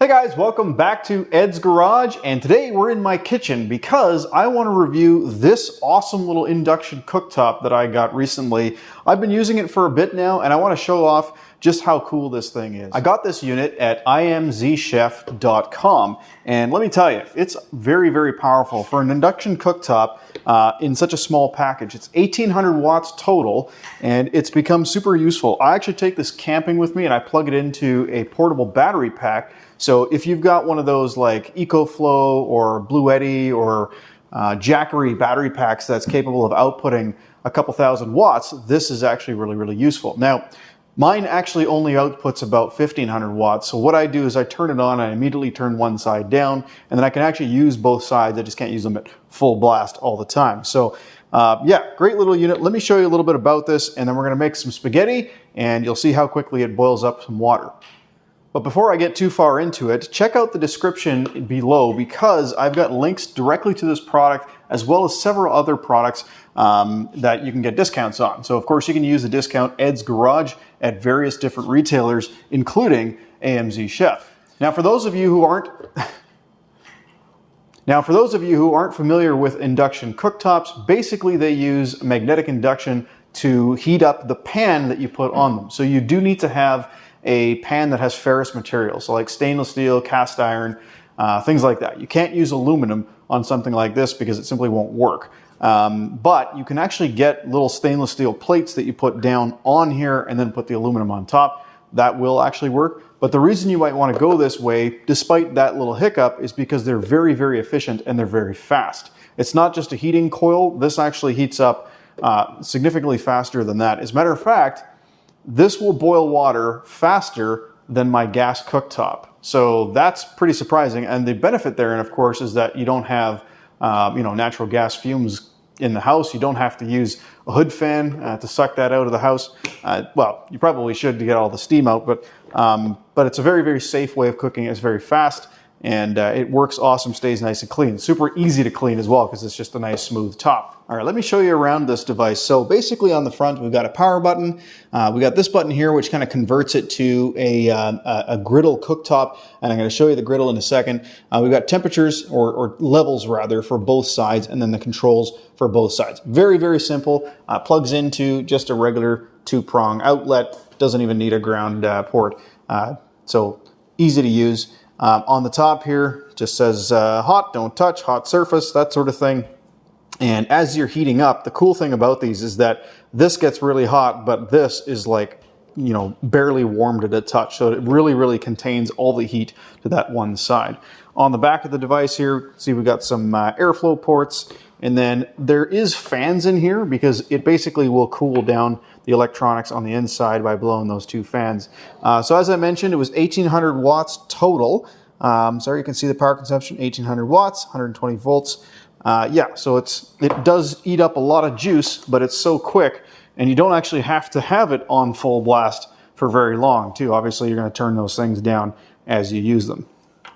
Hey guys, welcome back to Ed's Garage, and today we're in my kitchen because I want to review this awesome little induction cooktop that I got recently. I've been using it for a bit now, and I want to show off just how cool this thing is. I got this unit at AMZCHEF.com, and let me tell you, it's very, very powerful. For an induction cooktop in such a small package, it's 1800 watts total, and it's become super useful. I actually take this camping with me, and I plug it into a portable battery pack. So if you've got one of those like EcoFlow or Bluetti or Jackery battery packs that's capable of outputting a couple thousand watts, this is actually really, really useful. Now, mine actually only outputs about 1500 watts. So what I do is I turn it on, I immediately turn one side down, and then I can actually use both sides. I just can't use them at full blast all the time. So yeah, great little unit. Let me show you a little bit about this, and then we're gonna make some spaghetti, and you'll see how quickly it boils up some water. But before I get too far into it, check out the description below because I've got links directly to this product as well as several other products that you can get discounts on. So of course you can use the discount Ed's Garage at various different retailers, including AMZCHEF. Now for those of you who aren't familiar with induction cooktops, basically they use magnetic induction to heat up the pan that you put on them. So you do need to have a pan that has ferrous materials, so like stainless steel, cast iron, things like that. You can't use aluminum on something like this because it simply won't work. But you can actually get little stainless steel plates that you put down on here and then put the aluminum on top. That will actually work. But the reason you might want to go this way, despite that little hiccup, is because they're very, very efficient and they're very fast. It's not just a heating coil. This actually heats up significantly faster than that. As a matter of fact, this will boil water faster than my gas cooktop. So that's pretty surprising. And the benefit there, and of course, is that you don't have natural gas fumes in the house. You don't have to use a hood fan to suck that out of the house. Well, you probably should to get all the steam out, but it's a very, very safe way of cooking. It's very fast, and it works awesome, stays nice and clean. Super easy to clean as well because it's just a nice smooth top. All right, let me show you around this device. So basically on the front, we've got a power button. We got this button here, which kind of converts it to a griddle cooktop, and I'm going to show you the griddle in a second. We've got temperatures, or levels rather, for both sides, and then the controls for both sides. Very, very simple. Plugs into just a regular 2-prong outlet. Doesn't even need a ground port. So easy to use. On the top here, just says hot, don't touch, hot surface, that sort of thing. And as you're heating up, the cool thing about these is that this gets really hot, but this is like, barely warmed at a touch. So it really, really contains all the heat to that one side. On the back of the device here, see we've got some airflow ports, and then there is fans in here because it basically will cool down the electronics on the inside by blowing those two fans. So as I mentioned, it was 1800 watts total. Sorry, you can see the power consumption, 1800 watts, 120 volts. Yeah, so it does eat up a lot of juice, but it's so quick, and you don't actually have to have it on full blast for very long, too. Obviously, you're going to turn those things down as you use them.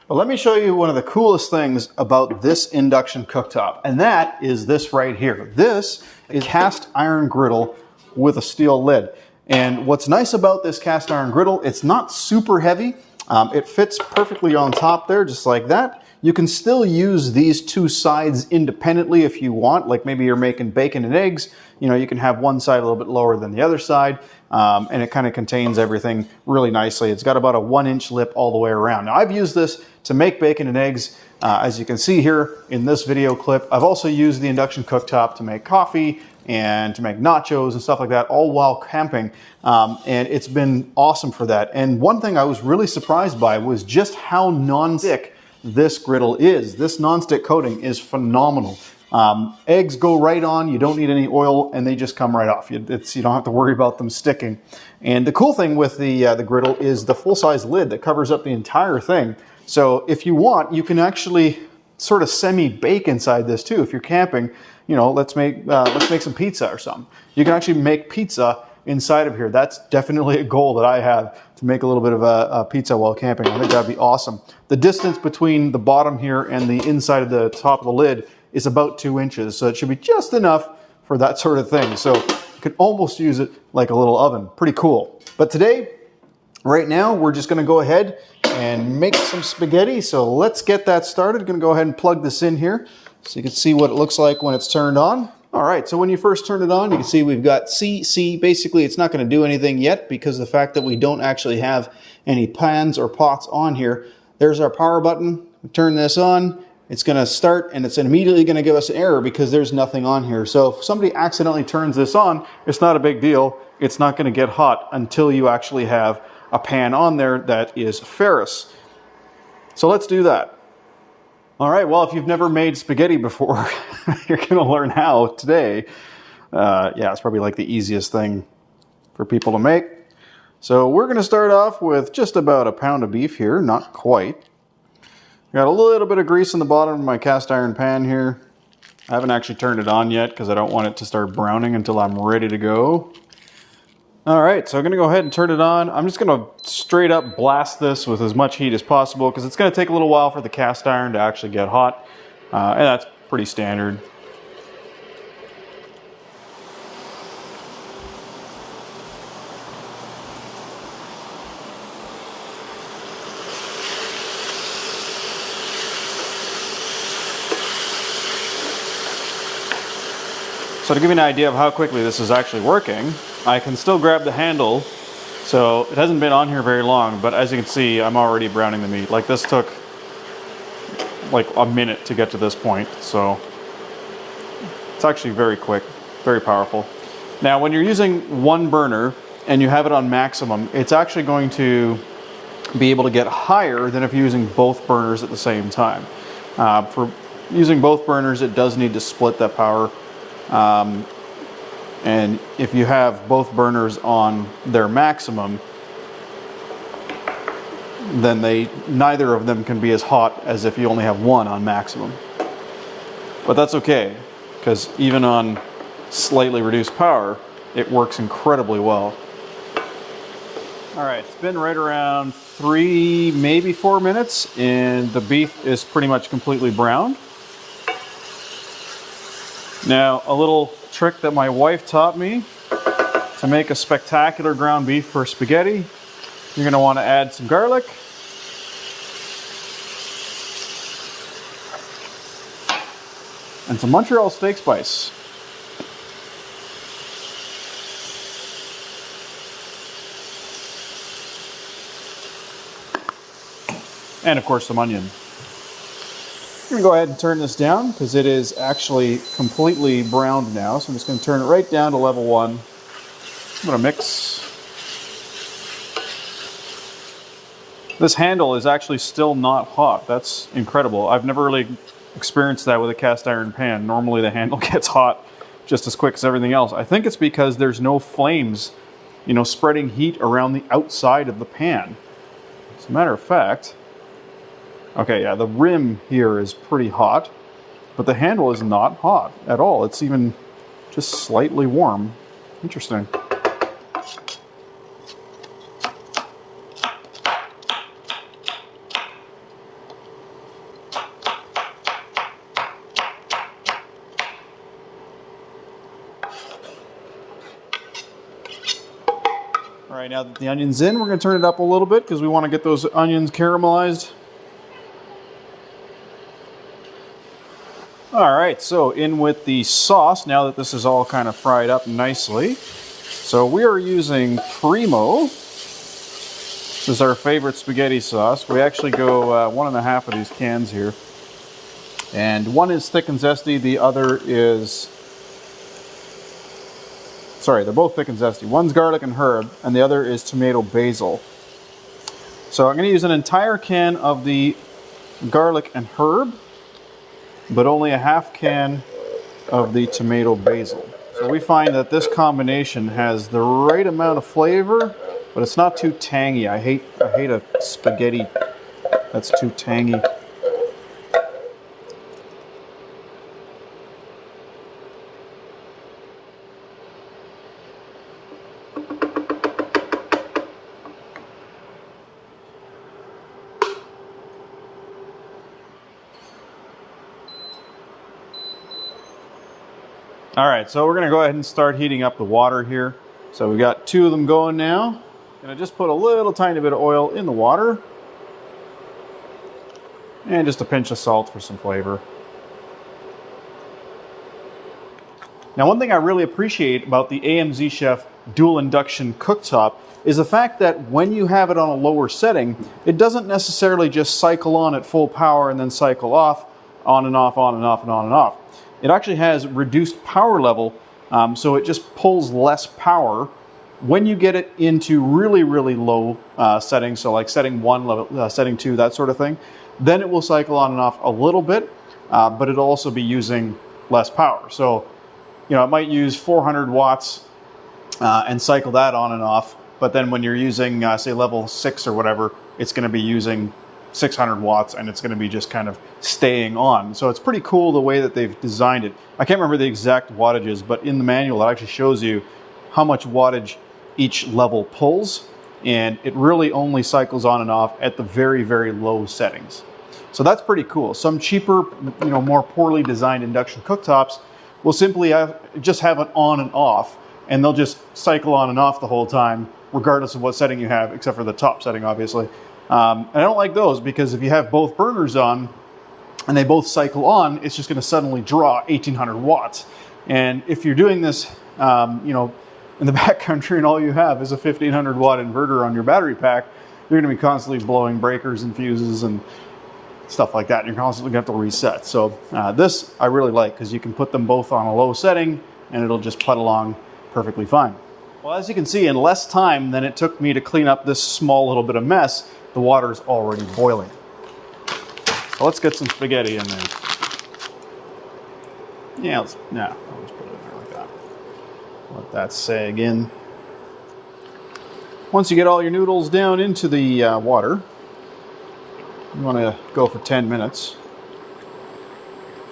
But let me show you one of the coolest things about this induction cooktop, and that is this right here. This is a cast iron griddle with a steel lid. And what's nice about this cast iron griddle, it's not super heavy. It fits perfectly on top there, just like that. You can still use these two sides independently if you want, like maybe you're making bacon and eggs. You can have one side a little bit lower than the other side, and it kind of contains everything really nicely. It's got about a 1-inch lip all the way around. Now, I've used this to make bacon and eggs, as you can see here in this video clip. I've also used the induction cooktop to make coffee and to make nachos and stuff like that, all while camping, and it's been awesome for that. And one thing I was really surprised by was just how non-stick this griddle is. This non-stick coating is phenomenal. Eggs go right on, you don't need any oil, and they just come right off. You don't have to worry about them sticking. And the cool thing with the griddle is the full-size lid that covers up the entire thing. So if you want, you can actually sort of semi-bake inside this too. If you're camping, let's make some pizza or something. You can actually make pizza inside of here. That's definitely a goal that I have, to make a little bit of a pizza while camping. I think that'd be awesome. The distance between the bottom here and the inside of the top of the lid is about 2 inches. So it should be just enough for that sort of thing. So you can almost use it like a little oven. Pretty cool. But today, Right now, we're just going to go ahead and make some spaghetti. So let's get that started. Going to go ahead and plug this in here so you can see what it looks like when it's turned on. All right, so when you first turn it on, you can see we've got C. Basically, it's not going to do anything yet because of the fact that we don't actually have any pans or pots on here. There's our power button. We turn this on. It's going to start, and it's immediately going to give us an error because there's nothing on here. So if somebody accidentally turns this on, it's not a big deal. It's not going to get hot until you actually have a pan on there that is ferrous. So let's do that. All right, well, if you've never made spaghetti before, you're going to learn how today. Yeah, it's probably like the easiest thing for people to make. So we're going to start off with just about a pound of beef here, not quite. Got a little bit of grease in the bottom of my cast iron pan here. I haven't actually turned it on yet because I don't want it to start browning until I'm ready to go. All right, so I'm gonna go ahead and turn it on. I'm just gonna straight up blast this with as much heat as possible because it's gonna take a little while for the cast iron to actually get hot. And that's pretty standard. So to give you an idea of how quickly this is actually working, I can still grab the handle. So it hasn't been on here very long, but as you can see, I'm already browning the meat. Like this took like a minute to get to this point. So it's actually very quick, very powerful. Now, when you're using one burner and you have it on maximum, it's actually going to be able to get higher than if you're using both burners at the same time. For using both burners, it does need to split that power. And if you have both burners on their maximum, then neither of them can be as hot as if you only have one on maximum. But that's okay, because even on slightly reduced power, it works incredibly well. All right, it's been right around 3, maybe 4 minutes, and the beef is pretty much completely browned. Now, a little trick that my wife taught me to make a spectacular ground beef for spaghetti. You're going to want to add some garlic. And some Montreal steak spice. And of course some onion. I'm going to go ahead and turn this down because it is actually completely browned now. So I'm just going to turn it right down to level 1. I'm going to mix. This handle is actually still not hot. That's incredible. I've never really experienced that with a cast iron pan. Normally the handle gets hot just as quick as everything else. I think it's because there's no flames, spreading heat around the outside of the pan. As a matter of fact, okay, yeah, the rim here is pretty hot, but the handle is not hot at all. It's even just slightly warm. Interesting. All right, now that the onion's in, we're going to turn it up a little bit because we want to get those onions caramelized. All right, so in with the sauce, now that this is all kind of fried up nicely. So we are using Primo. This is our favorite spaghetti sauce. We actually go 1.5 of these cans here. And one is thick and zesty, the other is... Sorry, they're both thick and zesty. One's garlic and herb, and the other is tomato basil. So I'm going to use an entire can of the garlic and herb, but only a half can of the tomato basil. So we find that this combination has the right amount of flavor, but it's not too tangy. I hate a spaghetti that's too tangy. All right, so we're gonna go ahead and start heating up the water here. So we got 2 of them going now. Gonna just put a little tiny bit of oil in the water. And just a pinch of salt for some flavor. Now, one thing I really appreciate about the AMZCHEF Dual Induction Cooktop is the fact that when you have it on a lower setting, it doesn't necessarily just cycle on at full power and then cycle off, on and off, on and off, and on and off. It actually has reduced power level, so it just pulls less power when you get it into really, really low settings, so like setting 1, level, setting 2, that sort of thing. Then it will cycle on and off a little bit, but it'll also be using less power. So, you know, it might use 400 watts and cycle that on and off, but then when you're using, say, level 6 or whatever, it's going to be using 600 watts and it's going to be just kind of staying on. So it's pretty cool the way that they've designed it. I can't remember the exact wattages, but in the manual it actually shows you how much wattage each level pulls, and it really only cycles on and off at the very, very low settings. So that's pretty cool. Some cheaper, you know, more poorly designed induction cooktops will simply just have it on and off, and they'll just cycle on and off the whole time, regardless of what setting you have, except for the top setting, obviously. And I don't like those, because if you have both burners on and they both cycle on, it's just going to suddenly draw 1800 watts. And if you're doing this, you know, in the backcountry and all you have is a 1500 watt inverter on your battery pack, you're going to be constantly blowing breakers and fuses and stuff like that. And you're constantly going to have to reset. So this I really like, because you can put them both on a low setting and it'll just putt along perfectly fine. Well, as you can see, in less time than it took me to clean up this small little bit of mess, the water is already boiling. So let's get some spaghetti in there. Yeah, I'll just put it in there like that. Let that sag in. Once you get all your noodles down into the water, you want to go for 10 minutes.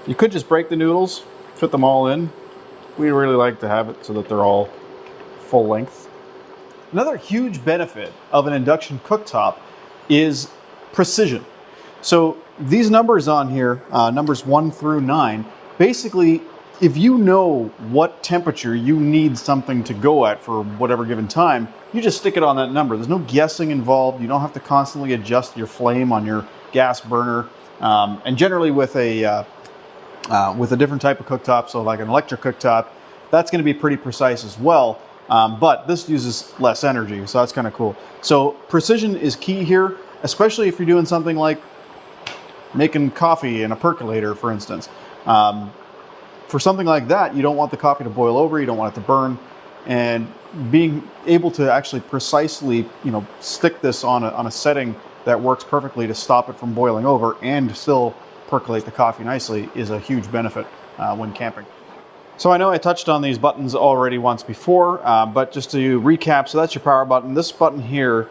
You could just break the noodles, fit them all in. We really like to have it so that they're all full length. Another huge benefit of an induction cooktop is precision. So these numbers on here, numbers 1 through 9, basically, if you know what temperature you need something to go at for whatever given time, you just stick it on that number. There's no guessing involved. You don't have to constantly adjust your flame on your gas burner. And generally with a different type of cooktop, so like an electric cooktop, that's going to be pretty precise as well. But this uses less energy, so that's kind of cool. So precision is key here, especially if you're doing something like making coffee in a percolator, for instance. For something like that, you don't want the coffee to boil over, you don't want it to burn, and being able to actually precisely, you know, stick this on a setting that works perfectly to stop it from boiling over and still percolate the coffee nicely is a huge benefit when camping. So I know I touched on these buttons already once before, but just to recap, so that's your power button. This button here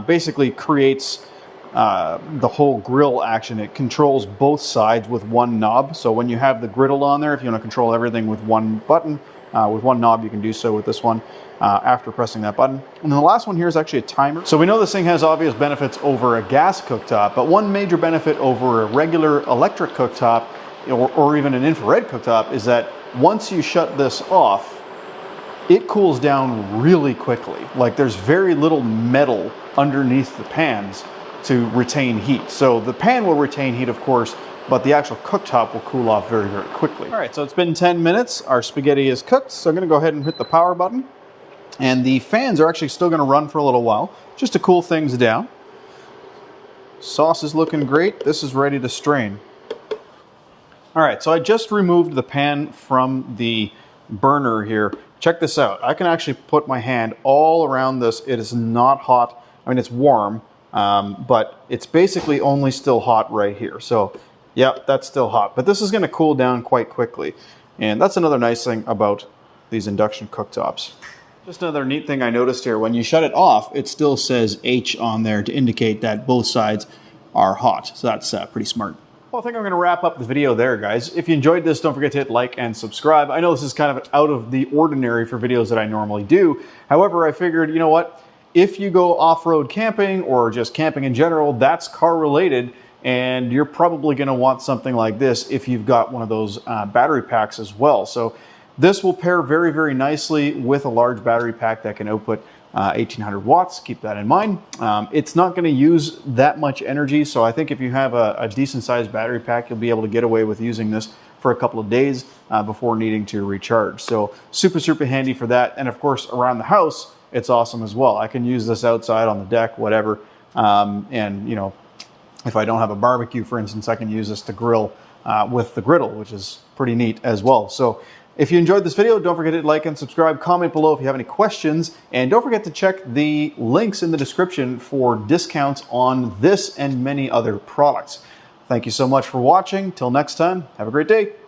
basically creates the whole grill action. It controls both sides with one knob. So when you have the griddle on there, if you want to control everything with one button, with one knob, you can do so with this one after pressing that button. And then the last one here is actually a timer. So we know this thing has obvious benefits over a gas cooktop, but one major benefit over a regular electric cooktop or even an infrared cooktop is that once you shut this off, it cools down really quickly. Like there's very little metal underneath the pans to retain heat. So the pan will retain heat, of course, but the actual cooktop will cool off very, very quickly. All right, so it's been 10 minutes. Our spaghetti is cooked, so I'm gonna go ahead and hit the power button. And the fans are actually still gonna run for a little while, just to cool things down. Sauce is looking great. This is ready to strain. All right, so I just removed the pan from the burner here. Check this out. I can actually put my hand all around this. It is not hot. I mean, it's warm, but it's basically only still hot right here. So, yeah, that's still hot. But this is gonna cool down quite quickly. And that's another nice thing about these induction cooktops. Just another neat thing I noticed here, when you shut it off, it still says H on there to indicate that both sides are hot. So that's pretty smart. Well, I think I'm going to wrap up the video there, guys. If you enjoyed this, don't forget to hit like and subscribe. I know this is kind of out of the ordinary for videos that I normally do. However, I figured, you know what? If you go off-road camping or just camping in general, that's car related, and you're probably going to want something like this if you've got one of those battery packs as well. So this will pair very, very nicely with a large battery pack that can output 1800 watts, keep that in mind. It's not going to use that much energy, so I think if you have a decent sized battery pack, you'll be able to get away with using this for a couple of days before needing to recharge. So super handy for that. And of course, around the house, it's awesome as well. I can use this outside on the deck, whatever. And you know, if I don't have a barbecue, for instance, I can use this to grill with the griddle, which is pretty neat as well. So if you enjoyed this video, don't forget to like and subscribe, comment below if you have any questions, and don't forget to check the links in the description for discounts on this and many other products. Thank you so much for watching. Till next time, have a great day.